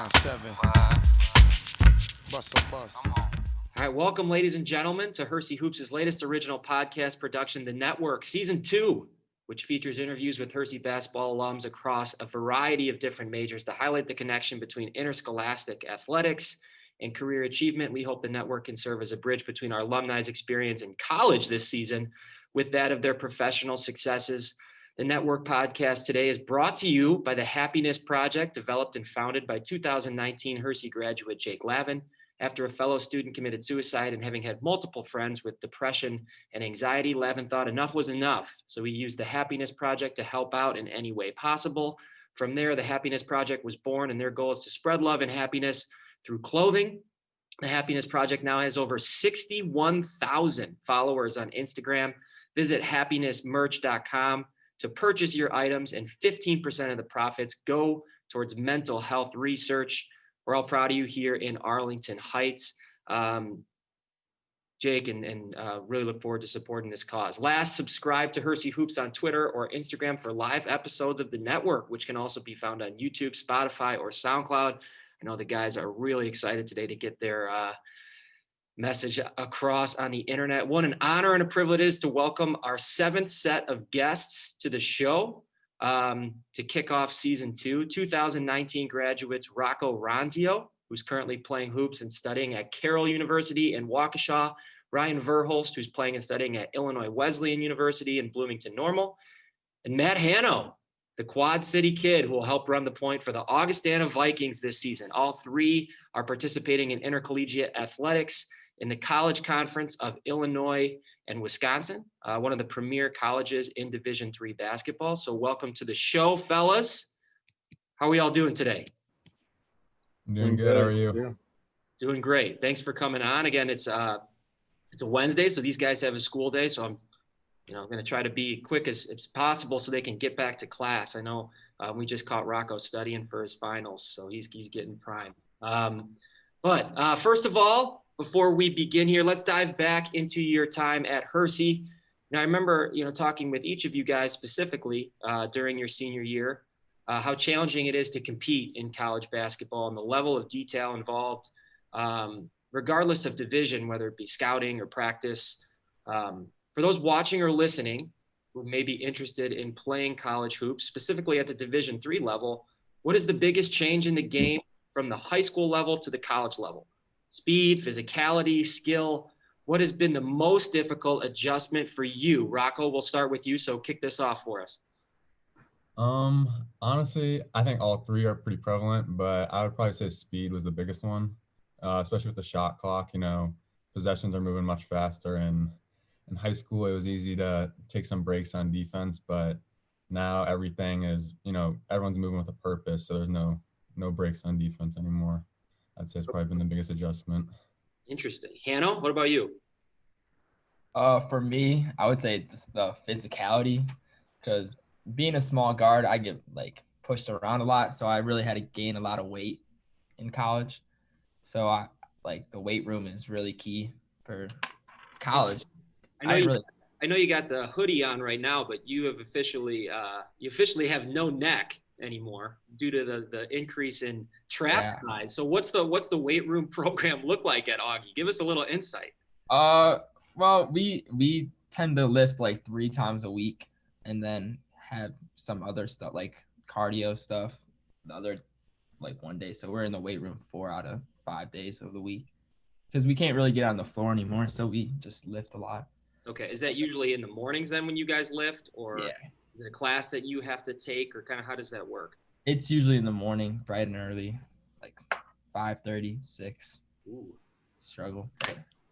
9-7. Bust a bus. All right, welcome, ladies and gentlemen, to Hersey Hoops' latest original podcast production, The Network, Season 2, which features interviews with Hersey Basketball alums across a variety of different majors to highlight the connection between interscholastic athletics and career achievement. We hope the network can serve as a bridge between our alumni's experience in college this season with that of their professional successes. The Network podcast today is brought to you by the Happiness Project, developed and founded by 2019 Hersey graduate Jake Lavin. After a fellow student committed suicide and having had multiple friends with depression and anxiety, Lavin thought enough was enough. So he used the Happiness Project to help out in any way possible. From there, the Happiness Project was born, and their goal is to spread love and happiness through clothing. The Happiness Project now has over 61,000 followers on Instagram. Visit happinessmerch.com to purchase your items, and 15% of the profits go towards mental health research. We're all proud of you here in Arlington Heights, Jake, and really look forward to supporting this cause. Last, subscribe to Hersey Hoops on Twitter or Instagram for live episodes of the network, which can also be found on YouTube, Spotify, or SoundCloud. I know the guys are really excited today to get their message across on the internet. What an honor and a privilege it is to welcome our seventh set of guests to the show. To kick off season 2, 2019 graduates Rocco Ronzio, who's currently playing hoops and studying at Carroll University in Waukesha, Ryan Verhulst, who's playing and studying at Illinois Wesleyan University in Bloomington Normal, and Matt Hanno, the Quad City kid who will help run the point for the Augustana Vikings this season. All three are participating in intercollegiate athletics in the College Conference of Illinois and Wisconsin, one of the premier colleges in Division III basketball. So welcome to the show, fellas. How are we all doing today? Doing good. How are you? Doing great. Thanks for coming on. Again, it's a Wednesday, so these guys have a school day. So I'm going to try to be quick as possible so they can get back to class. I know we just caught Rocco studying for his finals, so he's getting prime. But first of all, before we begin here, let's dive back into your time at Hersey. Now, I remember, talking with each of you guys specifically during your senior year, how challenging it is to compete in college basketball and the level of detail involved, regardless of division, whether it be scouting or practice. For those watching or listening who may be interested in playing college hoops, specifically at the Division III level, what is the biggest change in the game from the high school level to the college level? Speed, physicality, skill. What has been the most difficult adjustment for you? Rocco, we'll start with you, so kick this off for us. Honestly, I think all three are pretty prevalent, but I would probably say speed was the biggest one, especially with the shot clock. Possessions are moving much faster, and in high school, it was easy to take some breaks on defense, but now everything is, everyone's moving with a purpose, so there's no breaks on defense anymore. I'd say it's probably been the biggest adjustment. Interesting. Hanno, what about you? For me, I would say it's the physicality, because being a small guard, I get pushed around a lot, so I really had to gain a lot of weight in college. So the weight room is really key for college. I know you got the hoodie on right now, but you have officially have no neck anymore due to the increase in trap size. So what's the weight room program look like at Augie? Give us a little insight. Well, we tend to lift 3 times a week, and then have some other stuff like cardio stuff the other one day. So we're in the weight room 4 out of 5 days of the week because we can't really get on the floor anymore, so we just lift a lot. Okay, is that usually in the mornings then when you guys lift, or is it a class that you have to take, or kind of how does that work? It's usually in the morning, bright and early, 5:30, 6. Ooh. Struggle.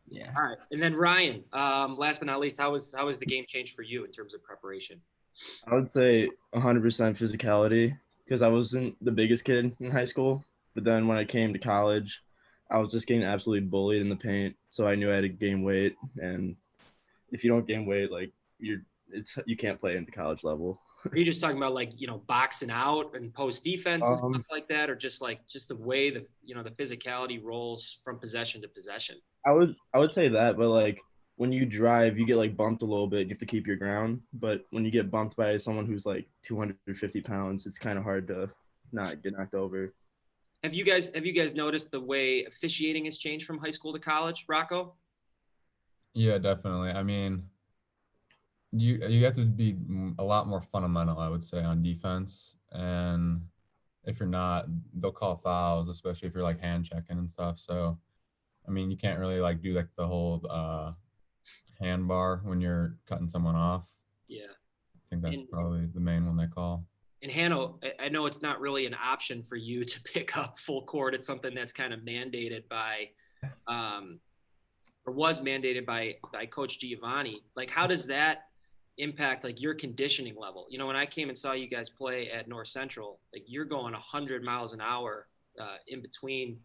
Yeah. All right, and then Ryan, last but not least, how was the game changed for you in terms of preparation? I would say 100% physicality, because I wasn't the biggest kid in high school, but then when I came to college, I was just getting absolutely bullied in the paint, so I knew I had to gain weight, and if you don't gain weight, you can't play at the college level. Are you just talking about boxing out and post defense and stuff like that, or just the way the physicality rolls from possession to possession? I would say that, but when you drive, you get bumped a little bit. You have to keep your ground, but when you get bumped by someone who's 250 pounds, it's kind of hard to not get knocked over. Have you guys noticed the way officiating has changed from high school to college, Rocco? Yeah, definitely. I mean, you have to be a lot more fundamental, I would say, on defense. And if you're not, they'll call fouls, especially if you're like hand checking and stuff. So, I mean, you can't really like do like the whole hand bar when you're cutting someone off. Yeah. I think that's And probably the main one they call. And Hanno, I know it's not really an option for you to pick up full court. It's something that's kind of mandated by, or was mandated by Coach Giovanni. Like, how does that impact like your conditioning level? You know, when I came and saw you guys play at North Central, like you're going 100 miles an hour in between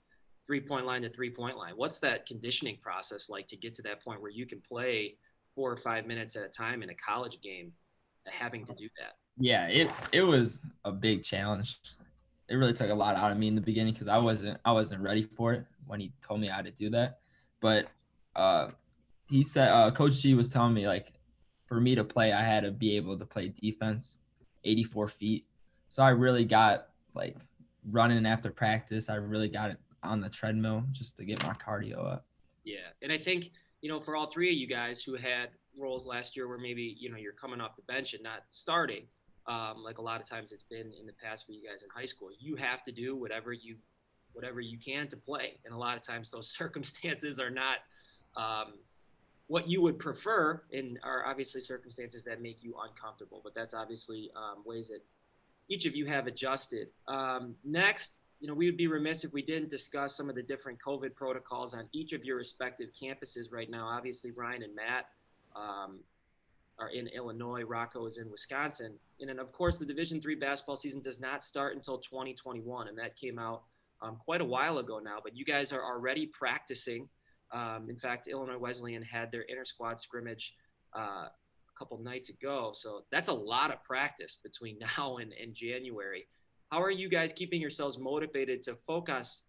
3-point line to 3-point line. What's that conditioning process like to get to that point where you can play 4 or 5 minutes at a time in a college game, having to do that? Yeah, it was a big challenge. It really took a lot out of me in the beginning because I wasn't ready for it when he told me how to do that. But he said Coach G was telling me like for me to play, I had to be able to play defense 84 feet. So I really got like running after practice. I really got it on the treadmill just to get my cardio up. Yeah. And I think, you know, for all three of you guys who had roles last year where maybe, you know, you're coming off the bench and not starting, like a lot of times it's been in the past for you guys in high school, you have to do whatever you can to play. And a lot of times those circumstances are not what you would prefer, and are obviously circumstances that make you uncomfortable. But that's obviously ways that each of you have adjusted. Next, you know, we would be remiss if we didn't discuss some of the different COVID protocols on each of your respective campuses right now. Obviously, Ryan and Matt are in Illinois. Rocco is in Wisconsin. And then, of course, the Division III basketball season does not start until 2021, and that came out quite a while ago now. But you guys are already practicing. In fact, Illinois Wesleyan had their inter-squad scrimmage a couple nights ago. So that's a lot of practice between now and January. How are you guys keeping yourselves motivated to focus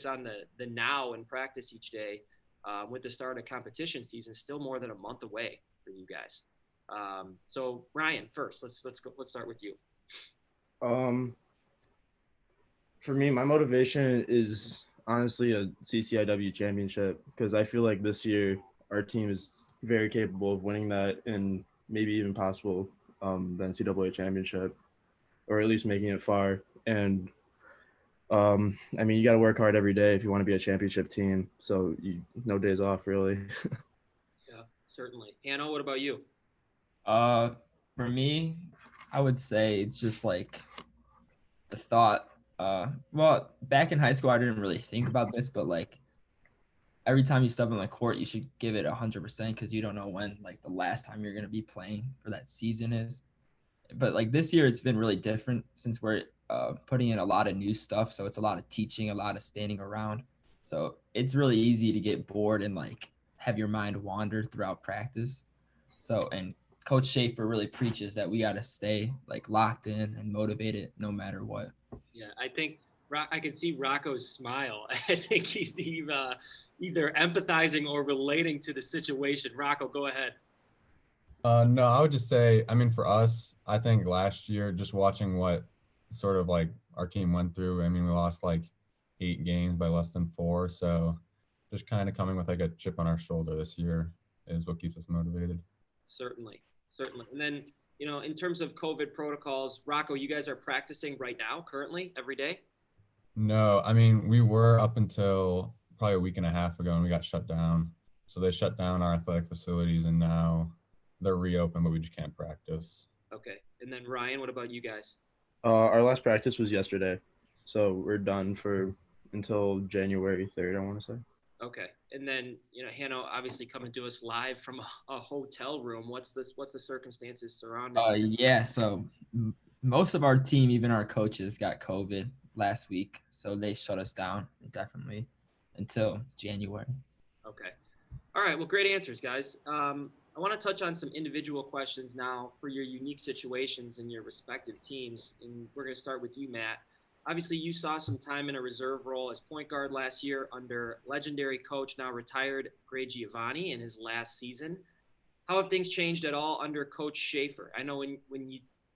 on the now and practice each day with the start of competition season still more than a month away for you guys? So Ryan, first, let's start with you. For me, my motivation is honestly a CCIW championship because I feel like this year our team is very capable of winning that and maybe even possible the NCAA championship, or at least making it far. And I mean, you got to work hard every day if you want to be a championship team. So no days off, really. Yeah, certainly. Hanno, what about you? For me, I would say it's just like the thought. Well, back in high school, I didn't really think about this, but like every time you step on the court, you should give it 100% because you don't know when like the last time you're gonna be playing for that season is. But like this year, it's been really different since we're putting in a lot of new stuff. So it's a lot of teaching, a lot of standing around. So it's really easy to get bored and like have your mind wander throughout practice. So, and Coach Schaefer really preaches that we got to stay like locked in and motivated no matter what. Yeah, I think I can see Rocco's smile. I think he's either empathizing or relating to the situation. Rocco, go ahead. No, I would just say, I mean, for us, I think last year, just watching what sort of like our team went through, I mean, we lost like 8 games by less than 4. So just kind of coming with like a chip on our shoulder this year is what keeps us motivated. Certainly. And then, you know, in terms of COVID protocols, Rocco, you guys are practicing right now, currently, every day? No, I mean, we were up until probably a week and a half ago and we got shut down. So they shut down our athletic facilities and now they're reopened, but we just can't practice. Okay. And then Ryan, what about you guys? Our last practice was yesterday. So we're done until January 3rd, I want to say. Okay. And then, you know, Hanno obviously coming to us live from a hotel room. What's the circumstances surrounding? Yeah. So most of our team, even our coaches, got COVID last week. So they shut us down definitely until January. Okay. All right. Well, great answers, guys. I want to touch on some individual questions now for your unique situations in your respective teams. And we're going to start with you, Matt. Obviously, you saw some time in a reserve role as point guard last year under legendary coach, now retired, Greg Giovanni in his last season. How have things changed at all under Coach Schaefer? I know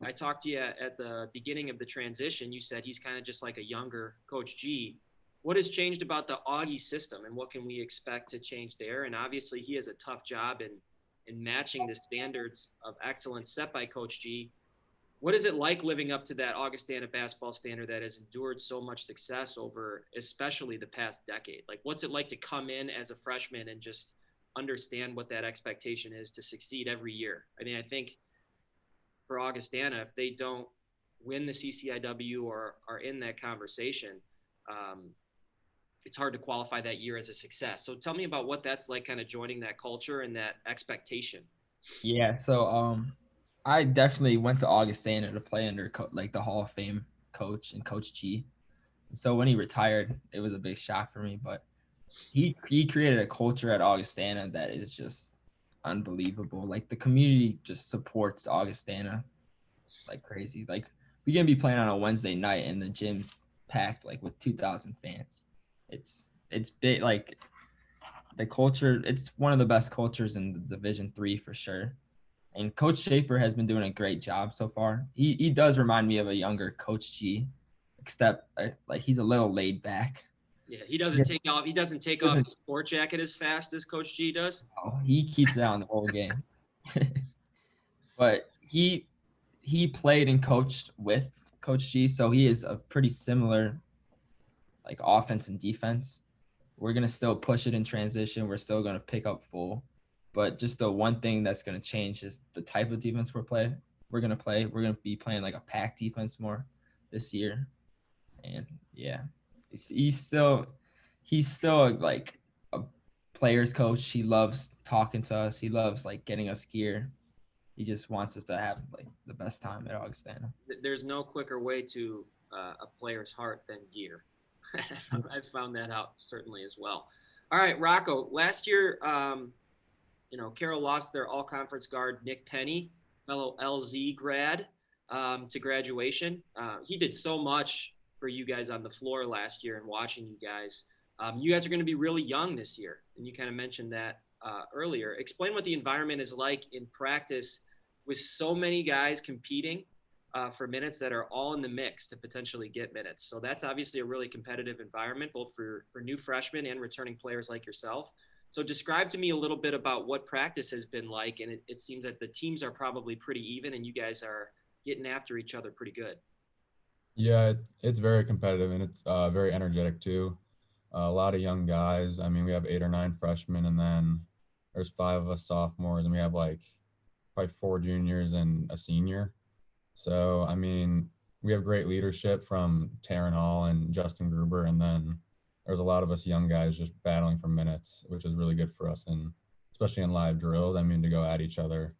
I talked to you at the beginning of the transition, you said he's kind of just like a younger Coach G. what has changed about the Augie system, and what can we expect to change there? And obviously, he has a tough job in matching the standards of excellence set by Coach G. What is it like living up to that Augustana basketball standard that has endured so much success over especially the past decade? Like, what's it like to come in as a freshman and just understand what that expectation is to succeed every year? I mean, I think for Augustana, if they don't win the CCIW or are in that conversation, it's hard to qualify that year as a success. So tell me about what that's like, kind of joining that culture and that expectation. Yeah, so I definitely went to Augustana to play under like the Hall of Fame coach and Coach G. So when he retired, it was a big shock for me, but he created a culture at Augustana that is just unbelievable. Like the community just supports Augustana like crazy. Like we can be playing on a Wednesday night and the gym's packed like with 2,000 fans. It's big. Like the culture, it's one of the best cultures in the Division III for sure. And Coach Schaefer has been doing a great job so far. He does remind me of a younger Coach G, except like he's a little laid back. Yeah, he doesn't take off. He doesn't take off his sport jacket as fast as Coach G does. Oh, he keeps it on the whole game. But he played and coached with Coach G, so he is a pretty similar like offense and defense. We're gonna still push it in transition. We're still gonna pick up full, but just the one thing that's gonna change is the type of defense we're gonna play. We're gonna be playing like a pack defense more this year, and yeah, he's still like a player's coach. He loves talking to us. He loves like getting us gear. He just wants us to have like the best time at Augustana. There's no quicker way to a player's heart than gear. I've found that out certainly as well. All right, Rocco. Last year, Carroll lost their all-conference guard Nick Penny, fellow LZ grad, to graduation. He did so much for you guys on the floor last year and watching you guys. You guys are going to be really young this year, and you kind of mentioned that earlier. Explain what the environment is like in practice with so many guys competing for minutes that are all in the mix to potentially get minutes. So that's obviously a really competitive environment, both for new freshmen and returning players like yourself. So describe to me a little bit about what practice has been like. And it seems that the teams are probably pretty even and you guys are getting after each other pretty good. Yeah, it's very competitive and it's very energetic too. A lot of young guys. I mean, we have 8 or 9 freshmen, and then there's 5 of us sophomores, and we have like probably 4 juniors and a senior. So, I mean, we have great leadership from Taryn Hall and Justin Gruber, and then there's a lot of us young guys just battling for minutes, which is really good for us, and especially in live drills. I mean, to go at each other,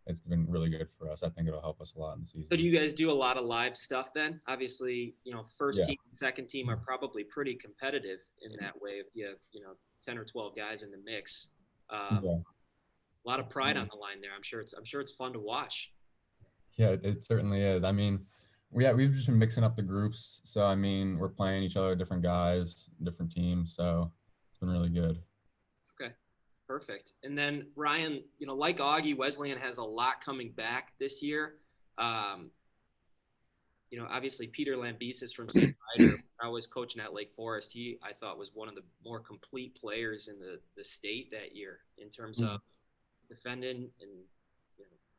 it's been really good for us. I think it'll help us a lot in the season. So do you guys do a lot of live stuff then? Obviously, first team and second team are probably pretty competitive in that way. If you have, 10 or 12 guys in the mix, a lot of pride on the line there. I'm sure it's fun to watch. Yeah, it certainly is. I mean, we've just been mixing up the groups. So, I mean, we're playing each other, different guys, different teams. So it's been really good. Okay, perfect. And then Ryan, like Augie, Wesleyan has a lot coming back this year. Obviously Peter Lambesis from St. Ryder, I was coaching at Lake Forest. I thought was one of the more complete players in the state that year in terms of defending and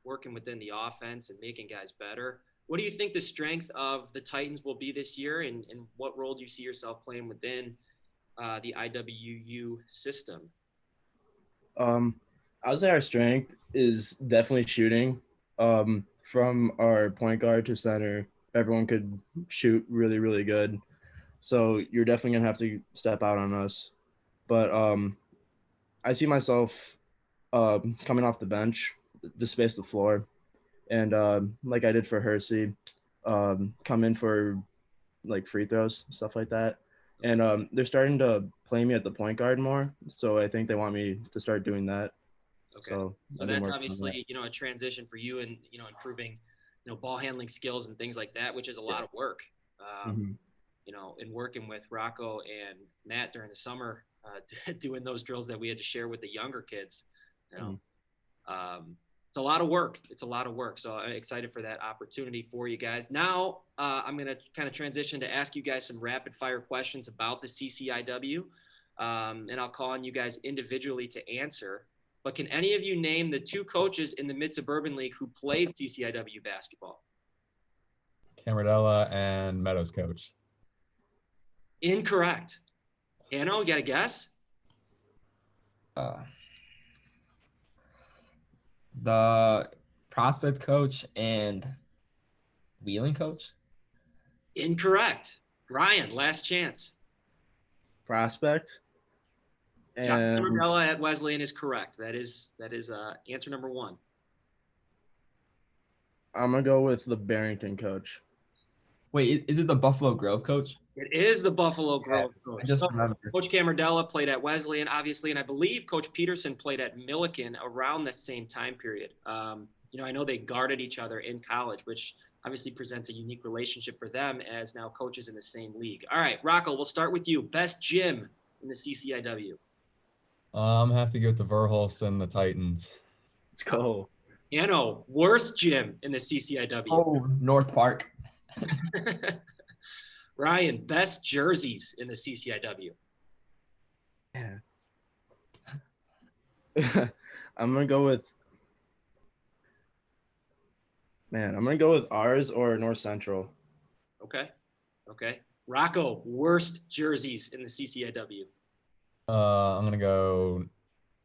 working within the offense and making guys better. What do you think the strength of the Titans will be this year, and what role do you see yourself playing within the IWU system? I would say our strength is definitely shooting. From our point guard to center, everyone could shoot really, really good. So you're definitely going to have to step out on us. But I see myself coming off the bench to space the floor. And like I did for Hersey, come in for like free throws, stuff like that. And they're starting to play me at the point guard more. So I think they want me to start doing that. Okay. So that's obviously, a transition for you and, improving, ball handling skills and things like that, which is a lot of work. In working with Rocco and Matt during the summer, doing those drills that we had to share with the younger kids, It's a lot of work. It's a lot of work. So I'm excited for that opportunity for you guys. Now I'm going to kind of transition to ask you guys some rapid fire questions about the CCIW. And I'll call on you guys individually to answer. But can any of you name the 2 coaches in the Mid-Suburban League who played CCIW basketball? Camarilla and Meadows coach. Incorrect. Hanno, you got a guess? The prospect coach and Wheeling coach. Incorrect. Ryan, last chance. Prospect. John And Camarilla at Wesleyan is correct. That is answer number 1. I'm gonna go with the Barrington coach. Wait, is it the Buffalo Grove coach? It is the Buffalo Grove coach. I just So, remember. Coach Camardella played at Wesleyan, obviously, and I believe Coach Peterson played at Milliken around that same time period. I know they guarded each other in college, which obviously presents a unique relationship for them as now coaches in the same league. All right, Rocco, we'll start with you. Best gym in the CCIW? I'm gonna have to go with the Verhulst and the Titans. Let's go. Hanno, worst gym in the CCIW? Oh, North Park. Ryan, best jerseys in the CCIW? Yeah. I'm gonna go with ours or North Central. Okay. Rocco, worst jerseys in the CCIW? I'm gonna go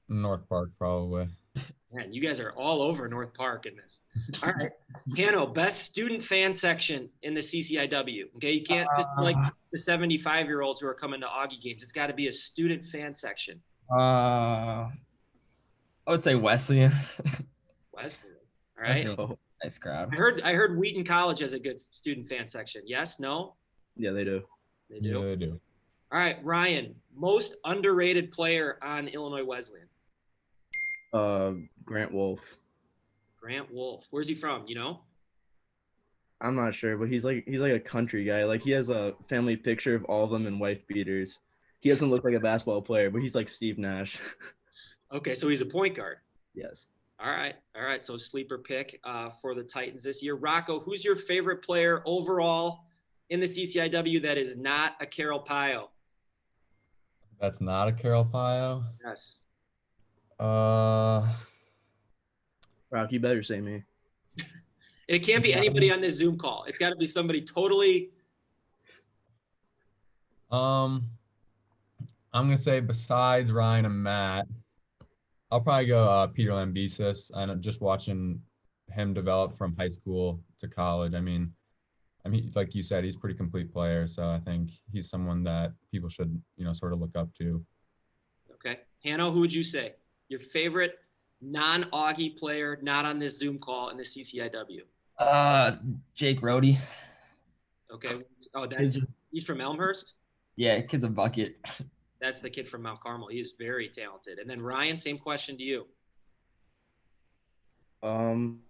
North Park probably. Man, you guys are all over North Park in this. All right. Hanno, best student fan section in the CCIW. Okay, you can't just be like the 75-year-olds who are coming to Augie games. It's got to be a student fan section. I would say Wesleyan. Wesleyan. All right. Wesleyan. Nice crowd. I heard Wheaton College has a good student fan section. Yes? No? Yeah, they do. They do? Yeah, I do. All right, Ryan, most underrated player on Illinois Wesleyan? Grant Wolf. Grant Wolf. Where's he from? You know? I'm not sure, but he's like a country guy. Like he has a family picture of all of them in wife beaters. He doesn't look like a basketball player, but he's like Steve Nash. Okay, so he's a point guard. Yes. All right. So sleeper pick for the Titans this year. Rocco, who's your favorite player overall in the CCIW that is not a Carroll Pio? That's not a Carroll Pio. Yes. Rock, you better say me. It can't be anybody on this Zoom call. It's got to be somebody totally. I'm gonna say besides Ryan and Matt, I'll probably go Peter Lambesis. I'm just watching him develop from high school to college. I mean, like you said, he's a pretty complete player. So I think he's someone that people should, sort of look up to. Okay. Hanno, who would you say? Your favorite non-Augie player, not on this Zoom call in the CCIW? Jake Rohde. Okay. Oh, He's he's from Elmhurst? Yeah, kid's a bucket. That's the kid from Mount Carmel. He is very talented. And then Ryan, same question to you. I'm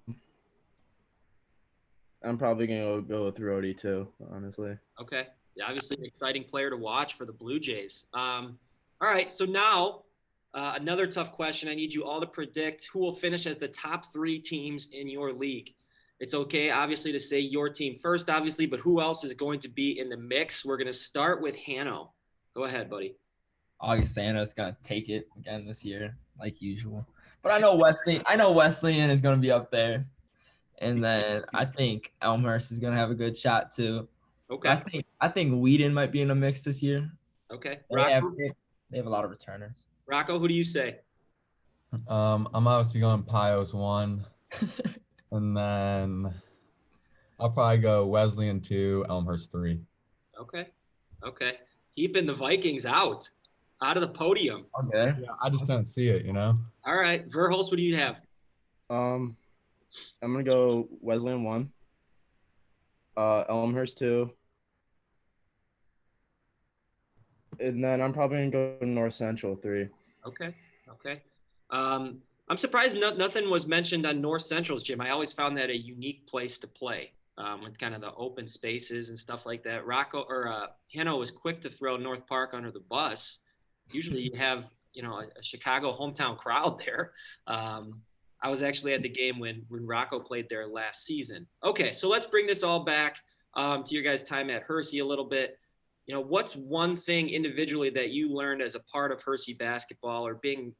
probably gonna go with Rhodey too, honestly. Okay. Yeah, obviously an exciting player to watch for the Blue Jays. All right. So now another tough question. I need you all to predict who will finish as the top 3 teams in your league. It's okay, obviously, to say your team first, obviously, but who else is going to be in the mix? We're going to start with Hanno. Go ahead, buddy. Augustana is gonna take it again this year, like usual. But I know Wesleyan is gonna be up there, and then I think Elmhurst is gonna have a good shot too. Okay. I think Wheaton might be in the mix this year. Okay. They have a lot of returners. Rocco, who do you say? I'm obviously going Pios 1, and then I'll probably go Wesleyan 2, Elmhurst 3. Okay. Keeping the Vikings out of the podium. Okay. Yeah, I just don't see it, All right. Verhulst, what do you have? I'm gonna go Wesleyan 1, Elmhurst 2, and then I'm probably gonna go North Central 3. Okay. I'm surprised nothing was mentioned on North Central's gym. I always found that a unique place to play with kind of the open spaces and stuff like that. Hanno was quick to throw North Park under the bus. Usually you have, a Chicago hometown crowd there. I was actually at the game when Rocco played there last season. Okay, so let's bring this all back to your guys' time at Hersey a little bit. You know, what's one thing individually that you learned as a part of Hersey basketball or being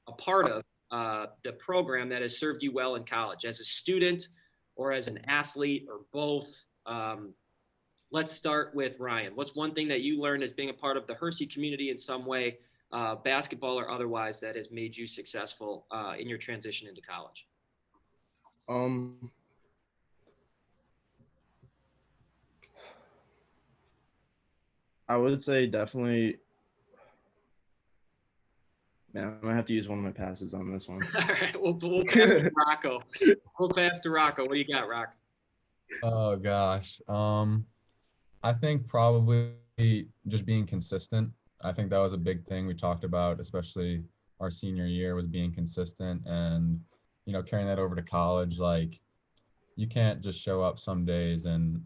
a part of the program that has served you well in college as a student or as an athlete or both? Let's start with Ryan. What's one thing that you learned as being a part of the Hersey community in some way, basketball or otherwise, that has made you successful in your transition into college? I would say definitely. Man, I'm gonna have to use one of my passes on this one. All right, we'll pass to Rocco. What do you got, Rock? Oh gosh. I think probably just being consistent. I think that was a big thing we talked about, especially our senior year, was being consistent and, you know, carrying that over to college. Like, you can't just show up some days and,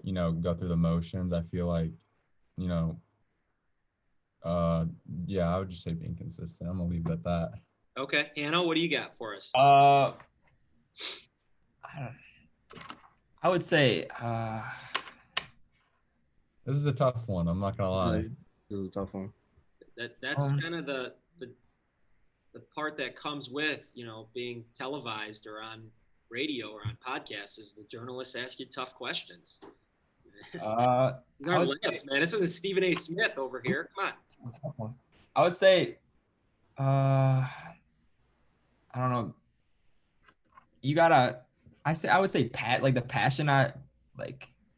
you know, go through the motions. I feel like, you know, yeah, I would just say being consistent. I'm gonna leave it at that. Okay, Anna, what do you got for us? I would say This is a tough one. I'm not gonna lie. This is a tough one. That's kind of the part that comes with, you know, being televised or on radio or on podcasts is the journalists ask you tough questions. These aren't layups, man. This isn't Stephen A. Smith over here. Come on. I would say, I don't know. You gotta. I would say like the passion I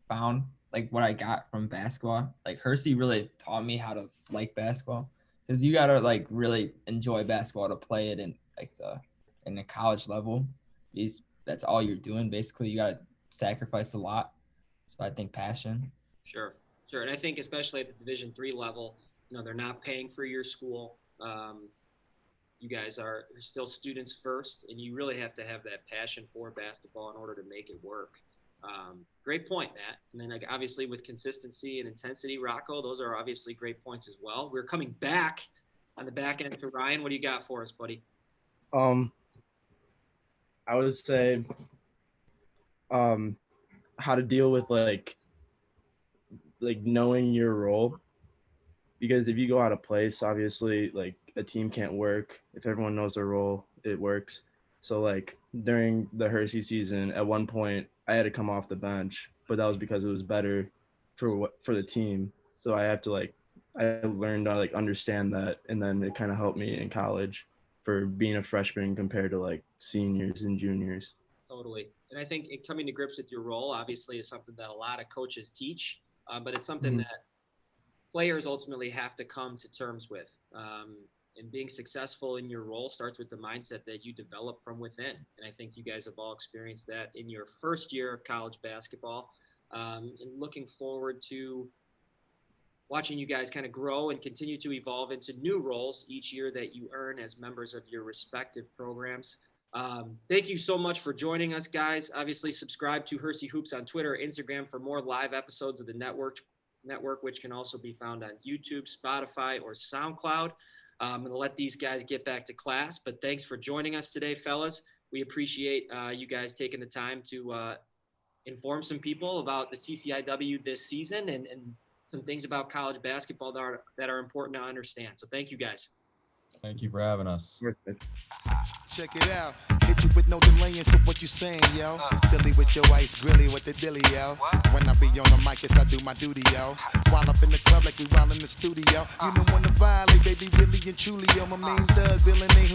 found, like what I got from basketball. Like Hersey really taught me how to like basketball, because you gotta like really enjoy basketball to play it in the college level. That's all you're doing basically. You gotta sacrifice a lot. So I think passion. Sure. And I think especially at the Division III level, you know, they're not paying for your school. You guys are still students first, and you really have to have that passion for basketball in order to make it work. Great point, Matt. And then obviously with consistency and intensity, Rocco, those are obviously great points as well. We're coming back on the back end to Ryan. What do you got for us, buddy? I would say how to deal with like knowing your role, because if you go out of place, obviously like a team can't work. If everyone knows their role, it works. So like during the Hersey season, at one point I had to come off the bench, but that was because it was better for the team. So I learned to like understand that, and then it kind of helped me in college for being a freshman compared to like seniors and juniors. Totally. And I think coming to grips with your role obviously is something that a lot of coaches teach, but it's something that players ultimately have to come to terms with. And being successful in your role starts with the mindset that you develop from within. And I think you guys have all experienced that in your first year of college basketball. And looking forward to watching you guys kind of grow and continue to evolve into new roles each year that you earn as members of your respective programs. Thank you so much for joining us, guys. Obviously, subscribe to Hersey Hoops on Twitter, Instagram for more live episodes of the network, which can also be found on YouTube, Spotify, or SoundCloud. I'm going to let these guys get back to class, but thanks for joining us today, fellas. We appreciate you guys taking the time to inform some people about the CCIW this season and some things about college basketball that are important to understand. So thank you, guys. Thank you for having us. Check it out. Hit you with no delaying, so what you saying, yo? Silly with your ice, grilly with the dilly, yo. When I be on the mic, yes, I do my duty, yo. While up in the club like we while in the studio. You know when to violate, baby, really and truly, yo. My main thug, villain ain't